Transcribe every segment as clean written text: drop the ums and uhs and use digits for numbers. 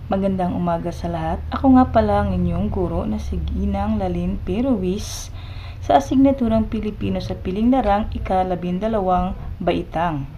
Magandang umaga sa lahat. Ako nga pala ang inyong guro na si Ginang Lalin Peruwis sa asignaturang Pilipino sa Piling Larang ika-12 Baitang.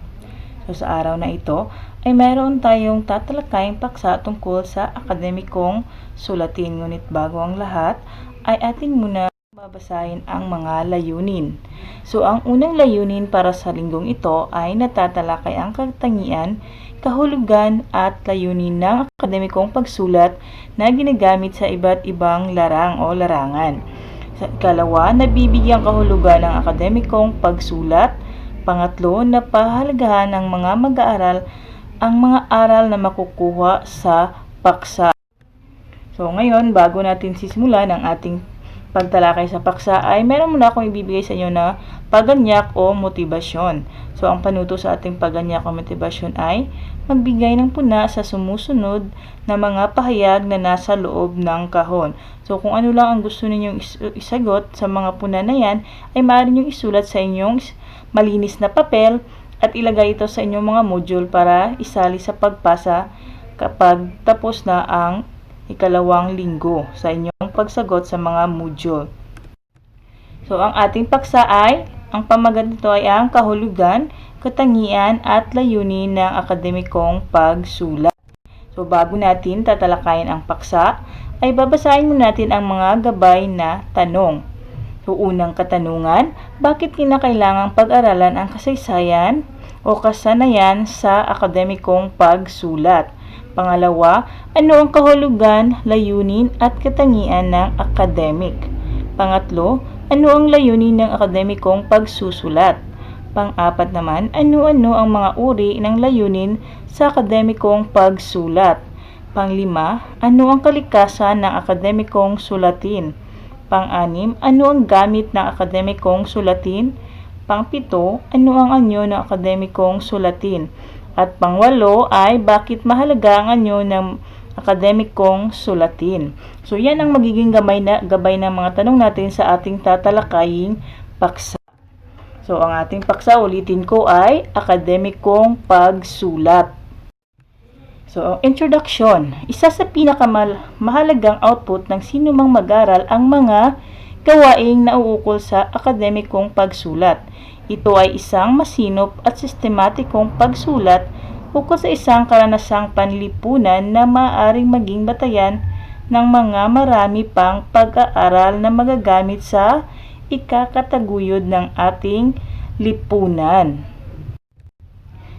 So sa araw na ito ay mayroon tayong tatalakayang paksa tungkol sa akademikong sulatin. Ngunit bago ang lahat ay atin muna babasahin ang mga layunin. So ang unang layunin para sa linggong ito ay natatalakay ang katangian, kahulugan at layunin ng akademikong pagsulat na ginagamit sa iba't ibang larang o larangan. Sa ikalawa, nabibigyang kahulugan ng akademikong pagsulat. Pangatlo, napahalagahan ng mga mag-aaral ang mga aral na makukuha sa paksa. So ngayon, bago natin sisimulan ang ating pagtalakay sa paksa ay meron muna akong ibibigay sa inyo na paganyak o motibasyon. So ang panuto sa ating paganyak o motibasyon ay magbigay ng puna sa sumusunod na mga pahayag na nasa loob ng kahon. So kung ano lang ang gusto ninyong isagot sa mga puna na yan ay maaari ninyong isulat sa inyong malinis na papel at ilagay ito sa inyong mga module para isali sa pagpasa kapag tapos na ang ikalawang linggo sa inyong pagsagot sa mga module. So, ang ating paksa ay, ang pamagat nito ay ang kahulugan, katangian at layunin ng akademikong pagsulat. So, bago natin tatalakayin ang paksa, ay babasahin muna natin ang mga gabay na tanong. So, unang katanungan, bakit kinakailangang pag-aralan ang kasaysayan o kasanayan sa akademikong pagsulat? Pangalawa, ano ang kahulugan, layunin at katangian ng akademik? Pangatlo, ano ang layunin ng akademikong pagsusulat? Pang-apat naman, ano-ano ang mga uri ng layunin sa akademikong pagsulat? Pang-lima, ano ang kalikasan ng akademikong sulatin? Pang-anim, ano ang gamit ng akademikong sulatin? Pang-pito, ano ang anyo ng akademikong sulatin? At pangwalo ay bakit mahalaga ang anyo ng akademikong sulatin. So yan ang magiging gabay ng mga tanong natin sa ating tatalakaying paksa. So ang ating paksa, ulitin ko, ay akademikong pagsulat. So introduction, isa sa pinakamahalagang output ng sinumang mag-aral ang mga gawaing nauukol sa akademikong pagsulat. Ito ay isang masinop at sistematikong pagsulat ukol sa isang karanasang panlipunan na maaaring maging batayan ng mga marami pang pag-aaral na magagamit sa ikakataguyod ng ating lipunan.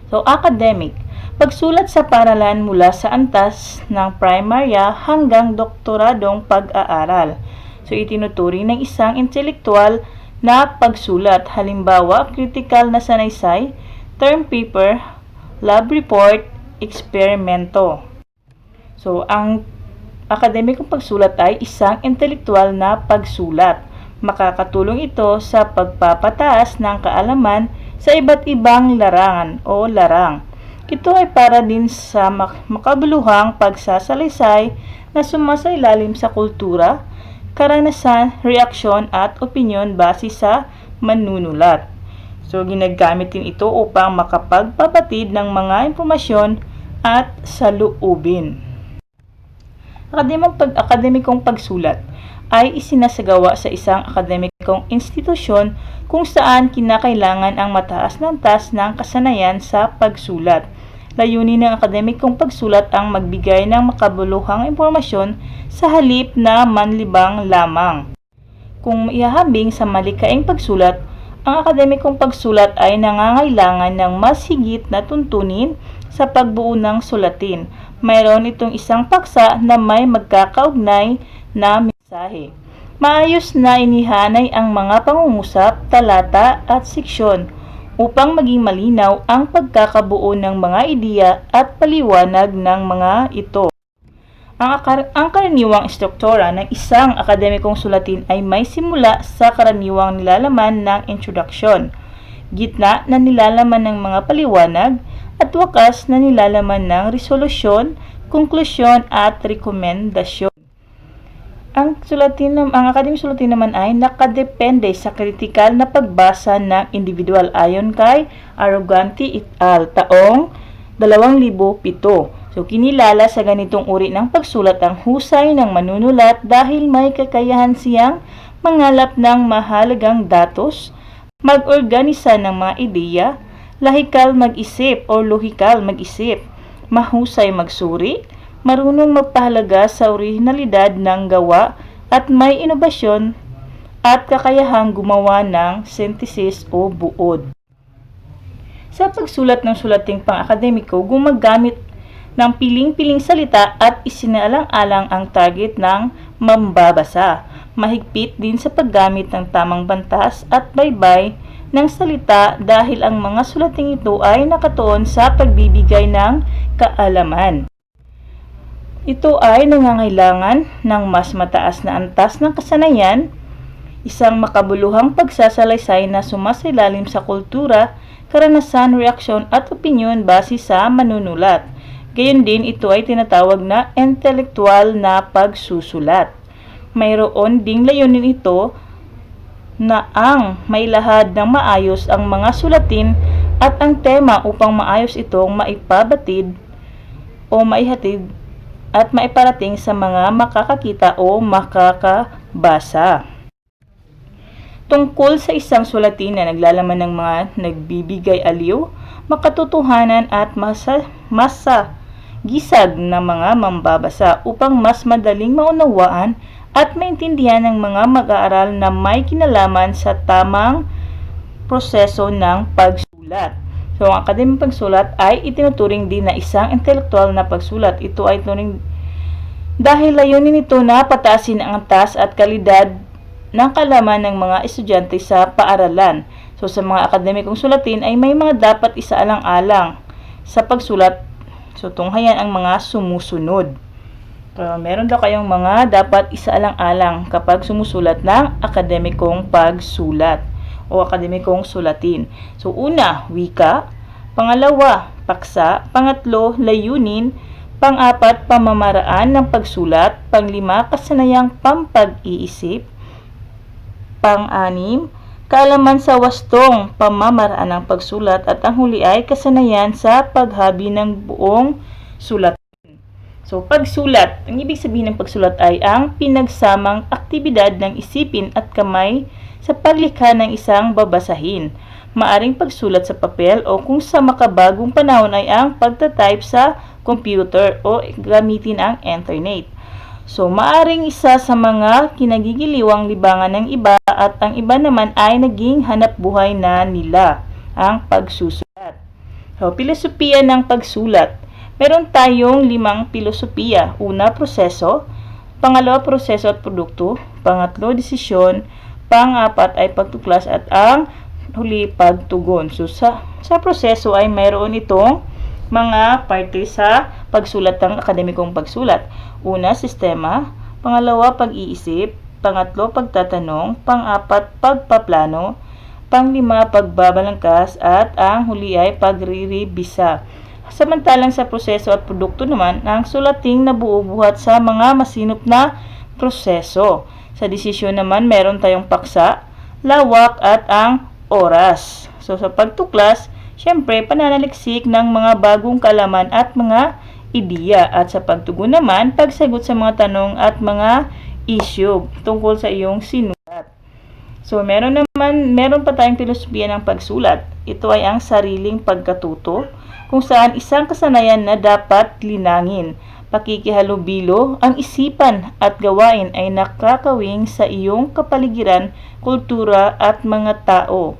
So, academic. Pagsulat sa paaralan mula sa antas ng primarya hanggang doktoradong pag-aaral. So, itinuturing ng isang intelektual na pagsulat, halimbawa, critical na sanaysay, term paper, lab report, eksperimento. So, ang akademikong pagsulat ay isang intelektual na pagsulat. Makakatulong ito sa pagpapataas ng kaalaman sa iba't ibang larangan o larang. Ito ay para din sa makabuluhang pagsasalaysay na sumasailalim sa kultura, karanasan, reaksyon at opinyon base sa manunulat. So, ginagamit din ito upang makapagpapatid ng mga impormasyon at saloobin. Akademikong pagsulat ay isinasagawa sa isang akademikong institusyon kung saan kinakailangan ang mataas na antas ng kasanayan sa pagsulat. Layunin ng akademikong pagsulat ang magbigay ng makabuluhang impormasyon sa halip na manlibang lamang. Kung iahambing sa malikaing pagsulat, ang akademikong pagsulat ay nangangailangan ng mas higit na tuntunin sa pagbuo ng sulatin. Mayroon itong isang paksa na may magkakaugnay na mensahe. Maayos na inihanay ang mga pangungusap, talata at seksyon upang maging malinaw ang pagkakabuo ng mga ideya at paliwanag ng mga ito. Ang karaniwang struktura ng isang akademikong sulatin ay may simula sa karaniwang nilalaman ng introduction, gitna na nilalaman ng mga paliwanag, at wakas na nilalaman ng resolusyon, konklusyon at rekomendasyon. Ang akademikong sulatin naman ay nakadepende sa kritikal na pagbasa ng individual ayon kay Arroganti et al. Taong 2007. So, kinilala sa ganitong uri ng pagsulat ang husay ng manunulat dahil may kakayahan siyang mangalap ng mahalagang datos, mag-organisa ng mga ideya, lahikal mag-isip o lohikal mag-isip, mahusay magsuri, marunong magpahalaga sa orihinalidad ng gawa at may inobasyon at kakayahang gumawa ng synthesis o buod. Sa pagsulat ng sulating pang-akademiko, gumagamit ng piling-piling salita at isinaalang-alang ang target ng mambabasa. Mahigpit din sa paggamit ng tamang bantas at baybay ng salita dahil ang mga sulating ito ay nakatuon sa pagbibigay ng kaalaman. Ito ay nangangailangan ng mas mataas na antas ng kasanayan, isang makabuluhang pagsasalaysay na sumasailalim sa kultura, karanasan, reaksyon at opinyon base sa manunulat. Gayon din ito ay tinatawag na intelektual na pagsusulat. Mayroon ding layunin ito na ang mailahad ng maayos ang mga sulatin at ang tema upang maayos itong maipabatid o maihatid at maiparating sa mga makakakita o makakabasa. Tungkol sa isang sulatin na naglalaman ng mga nagbibigay aliw, makatotohanan at masagisag na mga mambabasa upang mas madaling maunawaan at maintindihan ng mga mag-aaral na may kinalaman sa tamang proseso ng pagsulat. So, ang akademikong pagsulat ay itinuturing din na isang intelektual na pagsulat. Ito ay turing dahil layunin ito na pataasin ang antas at kalidad ng kaalaman ng mga estudyante sa paaralan. So, sa mga akademikong sulatin ay may mga dapat isaalang-alang sa pagsulat. So, tunghayan ang mga sumusunod. Meron daw kayong mga dapat isaalang-alang kapag sumusulat ng akademikong pagsulat o akademikong sulatin. So, una, wika. Pangalawa, paksa. Pangatlo, layunin. Pang-apat, pamamaraan ng pagsulat. Panglima, kasanayang pampag-iisip. Pang-anim, kaalaman sa wastong pamamaraan ng pagsulat at ang huli ay kasanayan sa paghabi ng buong sulatan. So, pagsulat, ang ibig sabihin ng pagsulat ay ang pinagsamang aktibidad ng isipin at kamay sa paglikha ng isang babasahin. Maaring pagsulat sa papel o kung sa makabagong panahon ay ang pagtatype sa computer o gamitin ang internet. So, maaring isa sa mga kinagigiliwang libangan ng iba at ang iba naman ay naging hanap buhay na nila, ang pagsusulat. So, pilosopiya ng pagsulat. Meron tayong 5 pilosopiya. Una, proseso. Pangalawa, proseso at produkto. Pangatlo, desisyon. Pang-apat ay pagtuklas at ang huli, pagtugon. So, sa proseso ay mayroon itong mga parte sa pagsulat ng akademikong pagsulat. Una, sistema. Pangalawa, pag-iisip. Pangatlo, pagtatanong. Pang-apat, pagpaplano. Panglima, pagbabalangkas. At ang huli ay pagriribisa. Samantalang sa proseso at produkto naman, ang sulating nabuo-buhat sa mga masinop na proseso. Sa desisyon naman, meron tayong paksa, lawak at ang oras. So, sa pagtuklas, syempre, pananaliksik ng mga bagong kaalaman at mga ideya. At sa pagtugon naman, pagsagot sa mga tanong at mga issue tungkol sa iyong sinulat. So, meron pa tayong filosofiya ng pagsulat. Ito ay ang sariling pagkatuto, kung saan isang kasanayan na dapat linangin. Pakikihalubilo, ang isipan at gawain ay nakakawing sa iyong kapaligiran, kultura at mga tao.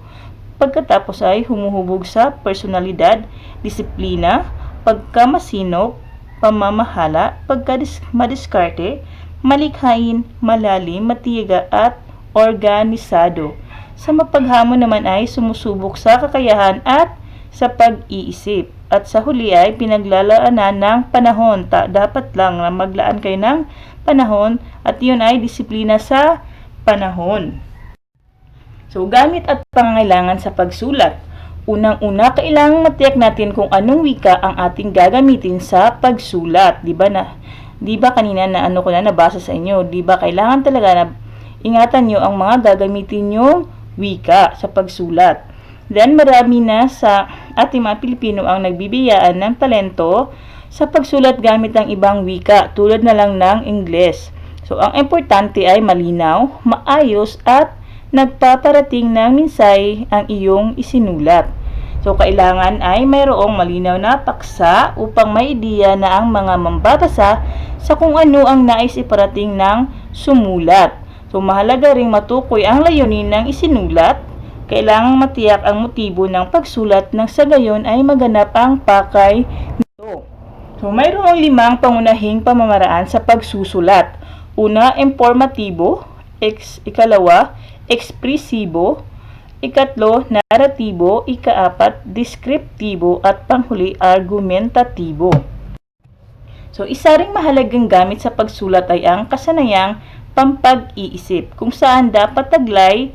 Pagkatapos ay humuhubog sa personalidad, disiplina, pagkamasinop, pamamahala, pagkamadiskarte, malikhain, malalim, matiyaga at organisado. Sa mapaghamon naman ay sumusubok sa kakayahan at sa pag-iisip. At sa huli ay pinaglalaanan ng panahon. Dapat lang na maglaan kayo ng panahon at yun ay disiplina sa panahon. So, gamit at pangangailangan sa pagsulat. Unang-una, kailangang matiyak natin kung anong wika ang ating gagamitin sa pagsulat. Di ba kanina na nabasa sa inyo? Di ba kailangan talaga na ingatan nyo ang mga gagamitin nyong wika sa pagsulat. Then, marami na sa ating mga Pilipino ang nagbibigyan ng talento sa pagsulat gamit ang ibang wika tulad na lang ng Ingles. So, ang importante ay malinaw, maayos at nagpaparating ng minsay ang iyong isinulat. So, kailangan ay mayroong malinaw na paksa upang may ideya na ang mga mambabasa sa kung ano ang nais iparating ng sumulat. So, mahalaga ring matukoy ang layunin ng isinulat. Kailangang matiyak ang motibo ng pagsulat nang sa gayon ay maganap ang pakay nito. So, mayroong 5 pangunahing pamamaraan sa pagsusulat. Una, informatibo. Ikalawa, ekspresibo. Ikatlo, naratibo. Ikaapat, deskriptibo. At panghuli, argumentatibo. So, isa ring mahalagang gamit sa pagsulat ay ang kasanayang pampag-iisip, kung saan dapat taglay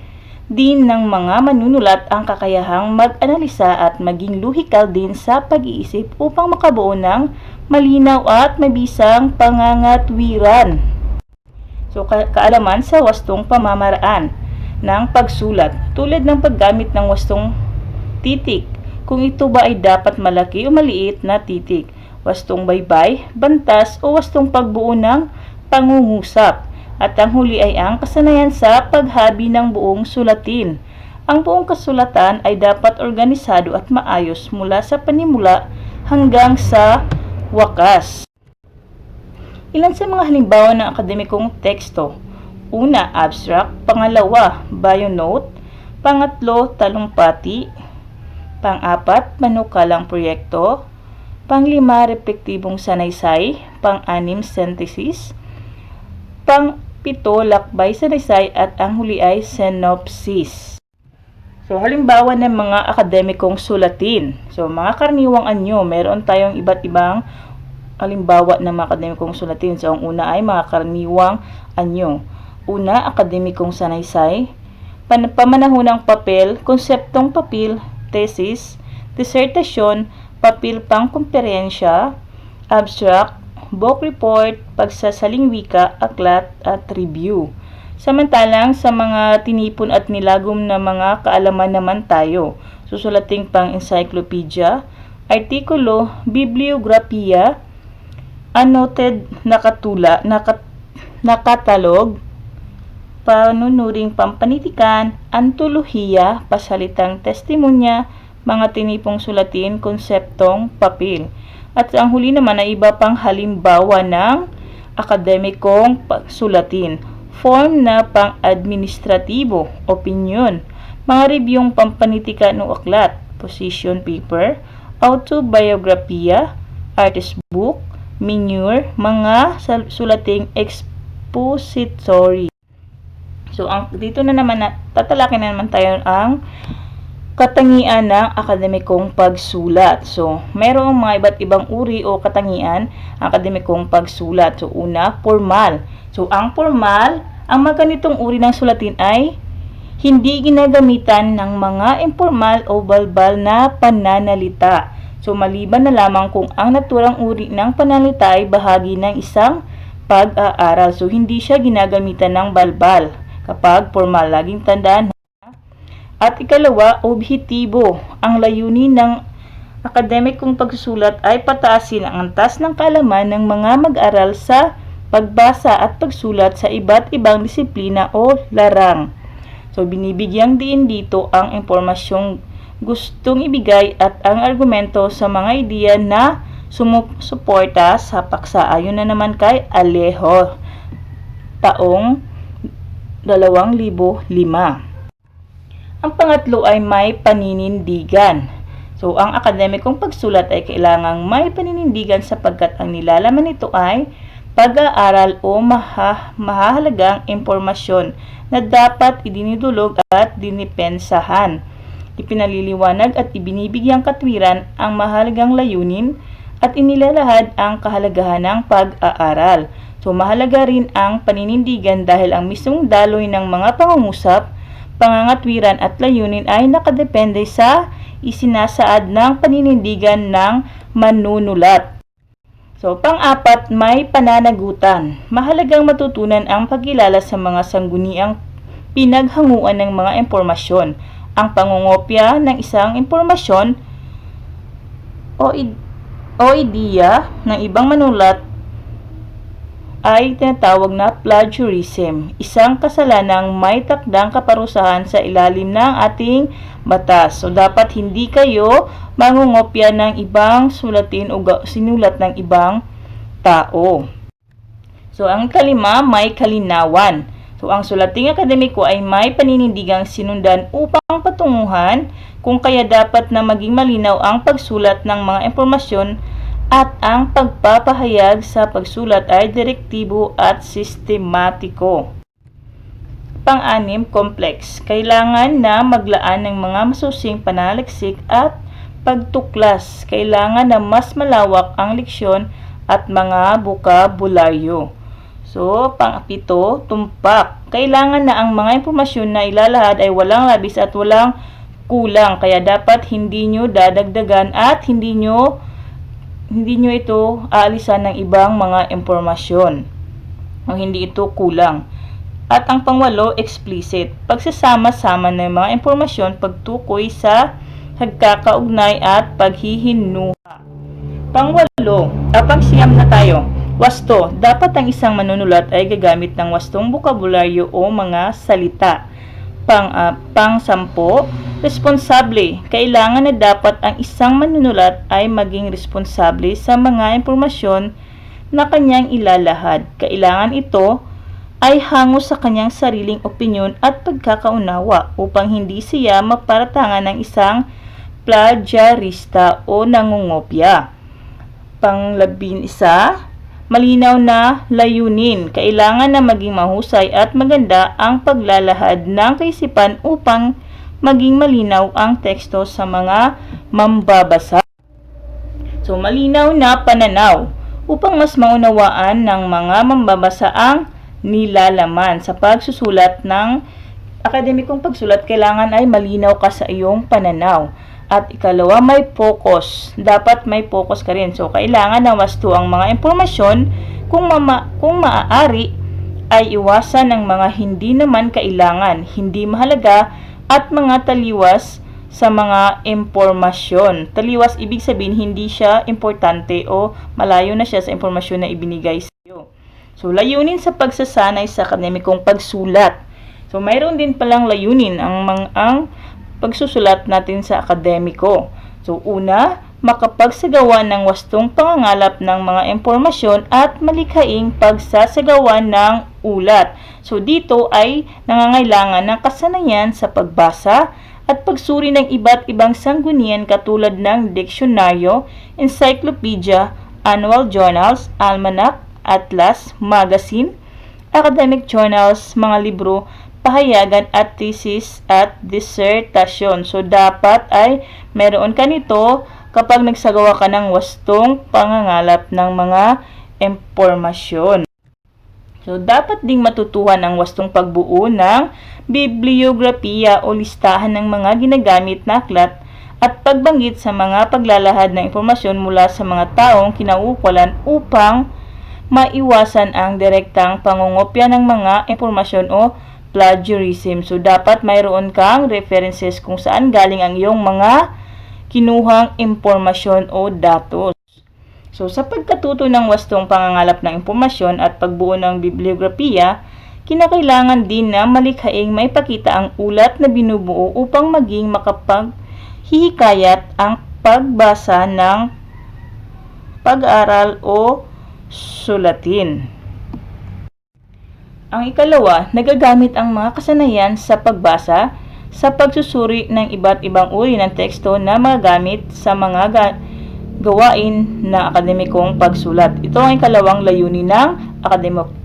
din ng mga manunulat ang kakayahang mag-analisa at maging luhikal din sa pag-iisip upang makabuo ng malinaw at mabisang pangangatwiran. So, kaalaman sa wastong pamamaraan ng pagsulat, tulad ng paggamit ng wastong titik, kung ito ba ay dapat malaki o maliit na titik, wastong baybay, bantas o wastong pagbuo ng pangungusap. At ang huli ay ang kasanayan sa paghabi ng buong sulatin. Ang buong kasulatan ay dapat organisado at maayos mula sa panimula hanggang sa wakas. Ilan sa mga halimbawa ng akademikong teksto? Una, abstract. Pangalawa, bio-note. Pangatlo, talumpati. Pang-apat, panukalang proyekto. Pang-5, repektibong sanaysay. Pang-6, synthesis. Pang-7, lakbay sanaysay. At ang huli ay synopsis. So, halimbawa ng mga akademikong sulatin. So, mga karaniwang anyo, meron tayong iba't ibang halimbawa ng mga akademikong sulatin. So, ang una ay mga karaniwang anyo. Una, akademikong sanaysay. Pamanahunang papel, konseptong papel, thesis, disertasyon, papel pang komperensya, abstract, book report, pagsasaling wika, aklat, at review. Samantalang sa mga tinipon at nilagom na mga kaalaman naman tayo, susulating pang encyclopedia, artikulo, bibliografiya, annotated na katalog, panunuring pampanitikan, antolohiya, pasalitang testimonya, mga tinipong sulatin, konseptong papel. At ang huli naman ay iba pang halimbawa ng akademikong sulatin. Form na pang-administratibo, opinion, mga rebyong pampanitikan o aklat, position paper, autobiografiya, artist book, minure, mga sulating expository. So, dito na naman, tatalakin na naman tayo ang katangian ng akademikong pagsulat. So, mayroong mga iba't ibang uri o katangian ang akademikong pagsulat. So, una, formal. So, ang formal, ang mga ganitong uri ng sulatin ay hindi ginagamitan ng mga informal o balbal na pananalita. So, maliban na lamang kung ang naturang uri ng pananalita ay bahagi ng isang pag-aaral. So, hindi siya ginagamitan ng balbal kapag formal. Laging tandaan. At ikalawa, objektibo. Ang layunin ng akademikong pagsusulat ay pataasin ang antas ng kaalaman ng mga mag-aral sa pagbasa at pagsulat sa iba't ibang disiplina o larang. So, binibigyang diin dito ang impormasyong gustong ibigay at ang argumento sa mga ideya na sumusuporta sa paksa. Ayon na naman kay Alejo, taong 2005. Ang pangatlo ay may paninindigan. So, ang akademikong pagsulat ay kailangang may paninindigan sapagkat ang nilalaman nito ay pag-aaral o mahahalagang impormasyon na dapat idinidulog at dinipensahan. Ipinaliliwanag at ibinibigyang katwiran ang mahalagang layunin at inilalahad ang kahalagahan ng pag-aaral. So, mahalaga rin ang paninindigan dahil ang mismong daloy ng mga pangungusap, pangangatwiran at layunin ay nakadepende sa isinasaad ng paninindigan ng manunulat. So, pang-apat, may pananagutan. Mahalagang matutunan ang pagkilala sa mga sangguniang pinaghanguan ng mga impormasyon. Ang pangungopya ng isang impormasyon o o ideya ng ibang manulat ay tinatawag na plagiarism, isang kasalanang may takdang kaparusahan sa ilalim ng ating batas. So, dapat hindi kayo mangungopya ng ibang sulatin o sinulat ng ibang tao. So, ang kalima, may kalinawan. So, ang sulating akademiko ay may paninindigang sinundan upang patunguhan kung kaya dapat na maging malinaw ang pagsulat ng mga impormasyon at ang pagpapahayag sa pagsulat ay direktibo at sistematiko. Pang-anim, complex. Kailangan na maglaan ng mga masusing panaliksik at pagtuklas. Kailangan na mas malawak ang leksyon at mga bokabularyo. So, pang-pito, tumpak. Kailangan na ang mga impormasyon na ilalahad ay walang labis at walang kulang. Kaya dapat hindi nyo dadagdagan at hindi nyo ito aalisan ng ibang mga impormasyon o hindi ito kulang. At ang pangwalo, explicit. Pagsasama-sama ng mga impormasyon, pagtukoy sa pagkakaugnay at paghihinuha. Pangwalo, pangsiyam na tayo. Wasto. Dapat ang isang manunulat ay gagamit ng wastong bokabularyo o mga salita. Pang-sampo, responsable. Kailangan na dapat ang isang manunulat ay maging responsable sa mga impormasyon na kanyang ilalahad. Kailangan ito ay hango sa kanyang sariling opinyon at pagkakaunawa upang hindi siya maparatangan ng isang plagiarista o nangungopya. Pang-11, malinaw na layunin. Kailangan na maging mahusay at maganda ang paglalahad ng kaisipan upang maging malinaw ang teksto sa mga mambabasa. So, malinaw na pananaw upang mas maunawaan ng mga mambabasa ang nilalaman. Sa pagsusulat ng akademikong pagsulat, kailangan ay malinaw ka sa iyong pananaw. At ikalawa, may focus. Dapat may focus ka rin. So, kailangan na wasto ang mga impormasyon. Kung maaari, ay iwasan ang mga hindi naman kailangan, hindi mahalaga, at mga taliwas sa mga impormasyon. Taliwas, ibig sabihin, hindi siya importante o malayo na siya sa impormasyon na ibinigay sa iyo. So, layunin sa pagsasanay sa akademikong pagsulat. So, mayroon din palang layunin ang pagsusulat natin sa akademiko. So, una, makapagsagawa ng wastong pangangalap ng mga impormasyon at malikhaing pagsasagawa ng ulat. So, dito ay nangangailangan ng kasanayan sa pagbasa at pagsuri ng iba't ibang sanggunian katulad ng diksyonaryo, encyclopedia, annual journals, almanac, atlas, magazine, academic journals, mga libro, pahayagan at thesis at dissertasyon. So, dapat ay meron ka nito kapag nagsagawa ka ng wastong pangangalap ng mga impormasyon. So, dapat ding matutuhan ang wastong pagbuo ng bibliografiya o listahan ng mga ginagamit na aklat at pagbanggit sa mga paglalahad ng impormasyon mula sa mga taong kinauukulan upang maiwasan ang direktang pangungopya ng mga impormasyon o plagiarism. So, dapat mayroon kang references kung saan galing ang iyong mga kinuhang impormasyon o datos. So, sa pagkatuto ng wastong pangangalap ng impormasyon at pagbuo ng bibliografiya, kinakailangan din na malikhaing maipakita ang ulat na binubuo upang maging makapaghihikayat ang pagbasa ng pag-aaral o sulatin. Ang ikalawa, nagagamit ang mga kasanayan sa pagbasa sa pagsusuri ng iba't ibang uri ng teksto na magagamit sa mga gawain na akademikong pagsulat. Ito ang ikalawang layunin ng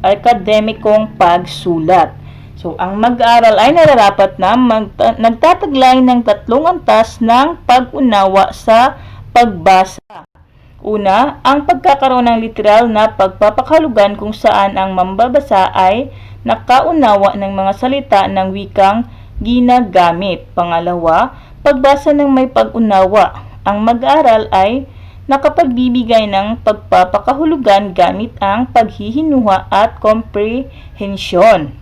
akademikong pagsulat. So, ang mag-aaral ay nararapat na nagtataglay ng 3 antas ng pag-unawa sa pagbasa. Una, ang pagkakaroon ng literal na pagpapakalugan kung saan ang mambabasa ay nakaunawa ng mga salita ng wikang ginagamit. Pangalawa, pagbasa ng may pag-unawa. Ang mag-aaral ay nakapagbibigay ng pagpapakahulugan gamit ang paghihinuha at comprehension.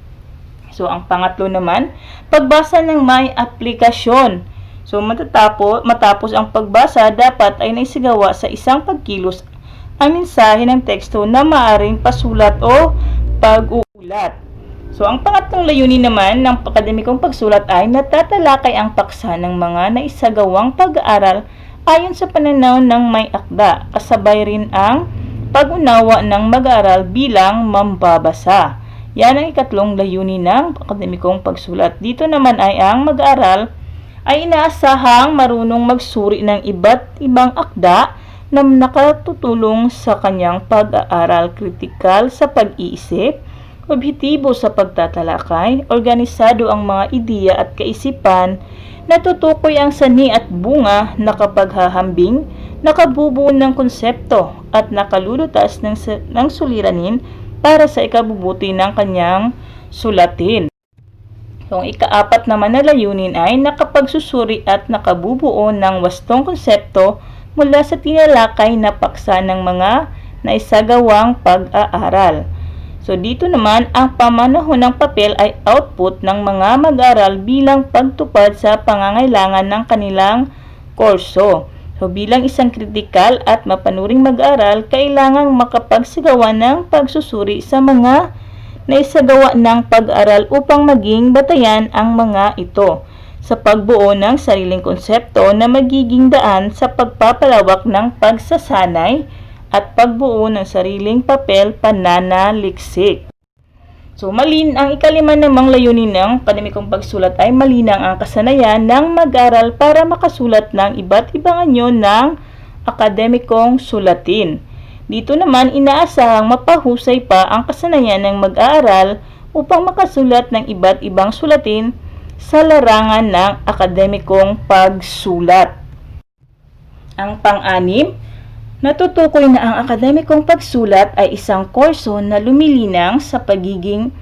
So, ang pangatlo naman, pagbasa ng may aplikasyon. So matapos ang pagbasa, dapat ay naisagawa sa isang pagkilos ang mensahe ng teksto na maaring pasulat o pag-uulat. So ang pangatlong layunin naman ng akademikong pagsulat ay natatalakay ang paksa ng mga naisagawang pag-aaral ayon sa pananaw ng may akda, kasabay rin ang pag-unawa ng mag-aaral bilang mambabasa. Yan ang ikatlong layunin ng akademikong pagsulat. Dito naman ay ang mag-aaral ay inaasahang marunong magsuri ng iba't ibang akda na nakatutulong sa kanyang pag-aaral, kritikal sa pag-iisip, objektibo sa pagtatalakay, organisado ang mga ideya at kaisipan, natutukoy ang sani at bunga, nakapaghahambing, nakabubuo ng konsepto, at nakalulutas ng suliranin para sa ikabubuti ng kanyang sulatin. So, ang ikaapat naman na layunin ay nakapagsusuri at nakabubuo ng wastong konsepto mula sa tinalakay na paksa ng mga naisagawang pag-aaral. So, dito naman, ang pamanahon ng papel ay output ng mga mag-aaral bilang pagtupad sa pangangailangan ng kanilang kurso. So, bilang isang kritikal at mapanuring mag-aaral, kailangang makapagsagawa ng pagsusuri sa mga naisagawa ng pag-aaral upang maging batayan ang mga ito sa pagbuo ng sariling konsepto na magiging daan sa pagpapalawak ng pagsasanay at pagbuo ng sariling papel pananaliksik. So, ang ikalima namang layunin ng akademikong pagsulat ay malinang ang kasanayan ng mag-aral para makasulat ng iba't ibang anyo ng akademikong sulatin. Dito naman, inaasahang mapahusay pa ang kasanayan ng mag-aaral upang makasulat ng iba't ibang sulatin sa larangan ng akademikong pagsulat. Ang pang-anim, natutukoy na ang akademikong pagsulat ay isang kurso na lumilinang sa pagiging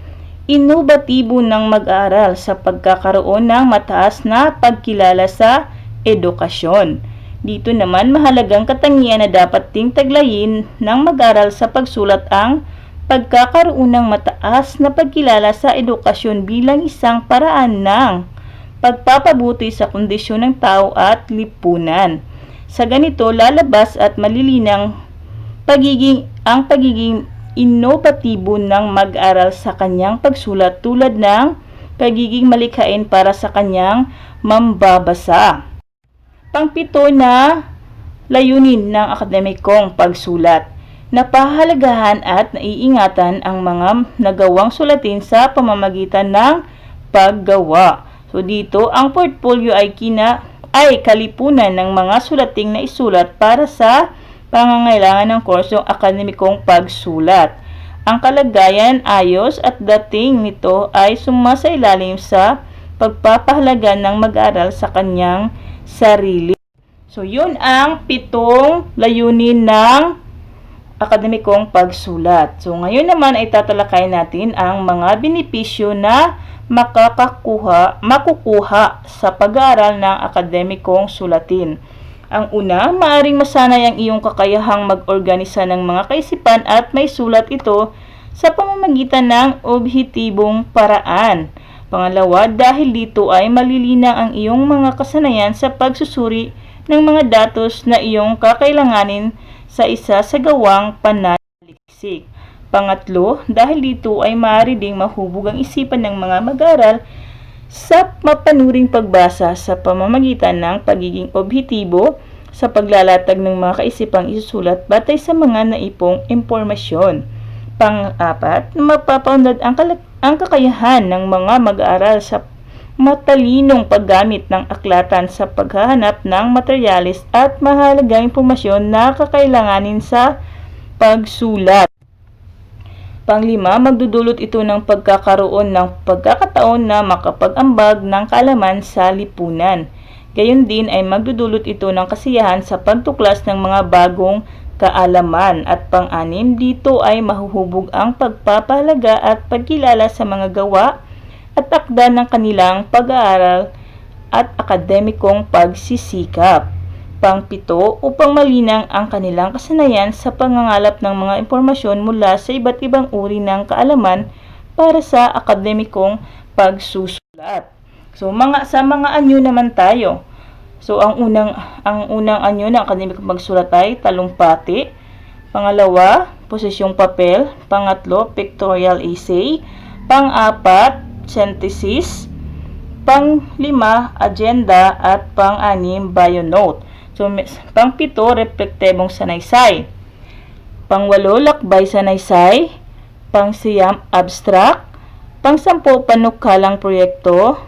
inobatibo ng mag-aaral sa pagkakaroon ng mataas na pagkilala sa edukasyon. Dito naman, mahalagang katangian na dapat ding taglayin ng mag-aaral sa pagsulat ang pagkakaroon ng mataas na pagkilala sa edukasyon bilang isang paraan ng pagpapabuti sa kondisyon ng tao at lipunan. Sa ganito, lalabas at malilinang ang pagiging inobatibo ng mag-aral sa kanyang pagsulat tulad ng pagiging malikhain para sa kanyang mambabasa. Pangpito na layunin ng akademikong pagsulat. Napahalagahan at naiingatan ang mga nagawang sulatin sa pamamagitan ng paggawa. So dito, ang portfolio ay kalipunan ng mga sulating na isulat para sa pangangailangan ng kursong akademikong pagsulat. Ang kalagayan, ayos at dating nito ay sumasailalim sa pagpapahalaga ng mag-aral sa kanyang sarili. So, yun ang 7 layunin ng akademikong pagsulat. So, ngayon naman ay tatalakayin natin ang mga benepisyo na makukuha sa pag-aaral ng akademikong sulatin. Ang una, maaring masanay ang iyong kakayahang mag-organisa ng mga kaisipan at may sulat ito sa pamamagitan ng objektibong paraan. Pangalawa, dahil dito ay malilinang ang iyong mga kasanayan sa pagsusuri ng mga datos na iyong kakailanganin sa isa sa gawang pananaliksik. Pangatlo, dahil dito ay maaari ding mahubog ang isipan ng mga mag-aaral sa mapanuring pagbasa sa pamamagitan ng pagiging objektibo sa paglalatag ng mga kaisipang isusulat batay sa mga naipong impormasyon. Pang-apat, mapapaunlad ang kakayahan ng mga mag-aaral sa matalinong paggamit ng aklatan sa paghahanap ng materyales at mahalagang impormasyon na kakailanganin sa pagsulat. Panglima, magdudulot ito ng pagkakaroon ng pagkakataon na makapag-ambag ng kaalaman sa lipunan. Gayon din ay magdudulot ito ng kasiyahan sa pagtuklas ng mga bagong kaalaman. At pang-anim, dito ay mahuhubog ang pagpapahalaga at pagkilala sa mga gawa at akda ng kanilang pag-aaral at akademikong pagsisikap. Pang-7, upang malinang ang kanilang kasanayan sa pangangalap ng mga impormasyon mula sa iba't ibang uri ng kaalaman para sa akademikong pagsusulat. So, sa mga anyo naman tayo. So, ang unang anyo ng akademikong pagsulat ay talumpati. Pangalawa, posisyong papel. Pangatlo, pictorial essay. Pang-apat, synthesis. Pang-lima, agenda. At pang-anim, bio note. So, pang-pito, reflektibong sanaysay. Pang-walo, lakbay sanaysay. Pang-siyam, abstract. Pang-sampu, panukalang proyekto.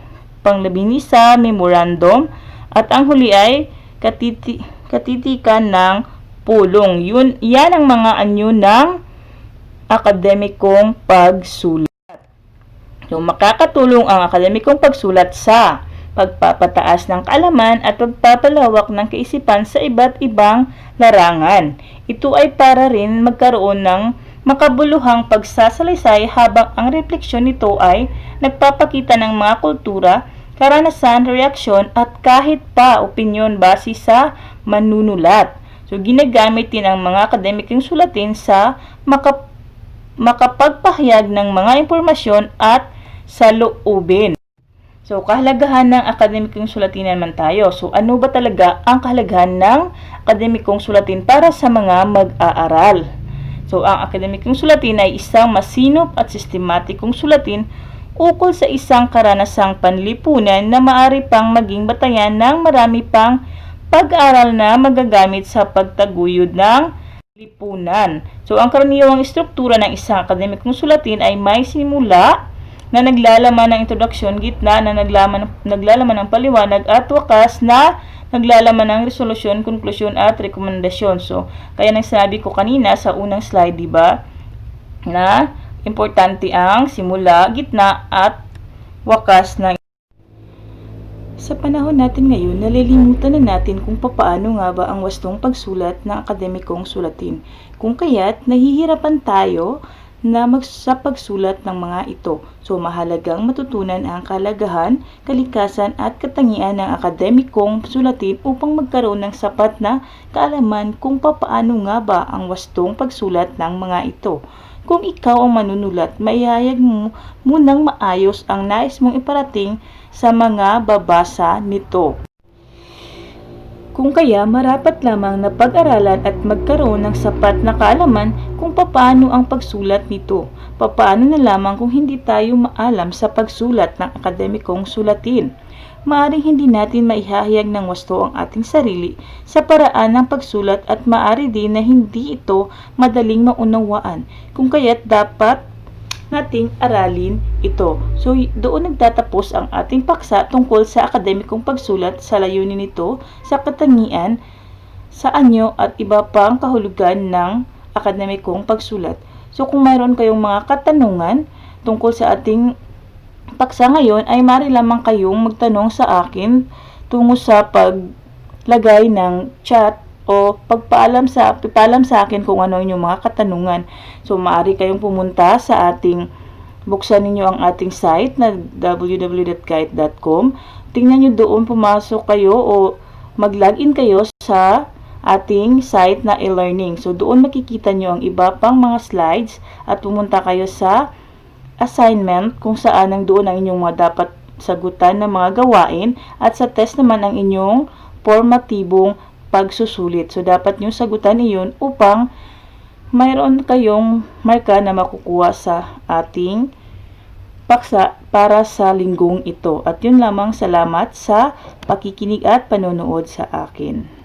Pang-labinisa, memorandum. At ang huli ay katitikan ng pulong. Yan ang mga anyo ng akademikong pagsulat. So, makakatulong ang akademikong pagsulat sa pagpapataas ng kaalaman at pagpapalawak ng kaisipan sa iba't ibang larangan. Ito ay para rin magkaroon ng makabuluhang pagsasalaysay habang ang refleksyon nito ay nagpapakita ng mga kultura, karanasan, reaksyon at kahit pa opinyon base sa manunulat. So, ginagamit din ang mga akademikong sulatin sa makapagpahayag ng mga impormasyon at saloobin. So, kahalagahan ng akademikong sulatin naman tayo. So, ano ba talaga ang kahalagahan ng akademikong sulatin para sa mga mag-aaral? So, ang akademikong sulatin ay isang masinop at sistematikong sulatin ukol sa isang karanasang panlipunan na maaari pang maging batayan ng marami pang pag-aaral na magagamit sa pagtaguyod ng lipunan. So, ang karaniwang struktura ng isang akademikong sulatin ay may simula na naglalaman ng introduksyon, gitna na naglalaman ng paliwanag at wakas na naglalaman ng resolusyon, konklusyon at rekomendasyon. So, kaya nang sinabi ko kanina sa unang slide, di ba, na importante ang simula, gitna, at wakas ng. Sa panahon natin ngayon, nalilimutan na natin kung papaano nga ba ang wastong pagsulat ng akademikong sulatin. Kung kaya't nahihirapan tayo sa pagsulat ng mga ito. So, mahalagang matutunan ang kalagahan, kalikasan at katangian ng akademikong sulatin upang magkaroon ng sapat na kaalaman kung papaano nga ba ang wastong pagsulat ng mga ito. Kung ikaw ang manunulat, maihayag mo munang maayos ang nais mong iparating sa mga babasa nito. Kung kaya, marapat lamang na pag-aralan at magkaroon ng sapat na kaalaman kung papaano ang pagsulat nito. Papaano na lamang kung hindi tayo maalam sa pagsulat ng akademikong sulatin. Maaring hindi natin maihahayag ng wasto ang ating sarili sa paraan ng pagsulat at maaari din na hindi ito madaling maunawaan. Kung kaya't dapat nating aralin ito. So, doon nagtatapos ang ating paksa tungkol sa akademikong pagsulat, sa layunin nito, sa katangian, sa anyo at iba pang kahulugan ng akademikong pagsulat. So, kung mayroon kayong mga katanungan tungkol sa ating paksa ngayon, ay maaari lamang kayong magtanong sa akin tungo sa paglagay ng chat o pagpaalam sa akin kung ano yung mga katanungan. So, maaari kayong pumunta sa buksan ninyo ang ating site na www.kite.com. Tingnan nyo doon, pumasok kayo o mag-login kayo sa ating site na e-learning. So, doon makikita nyo ang iba pang mga slides at pumunta kayo sa assignment kung saan doon ang inyong mga dapat sagutan ng mga gawain at sa test naman ang inyong formatibong pagsusulit. So, dapat nyo sagutan iyon upang mayroon kayong marka na makukuha sa ating paksa para sa linggong ito. At yun lamang, salamat sa pakikinig at panonood sa akin.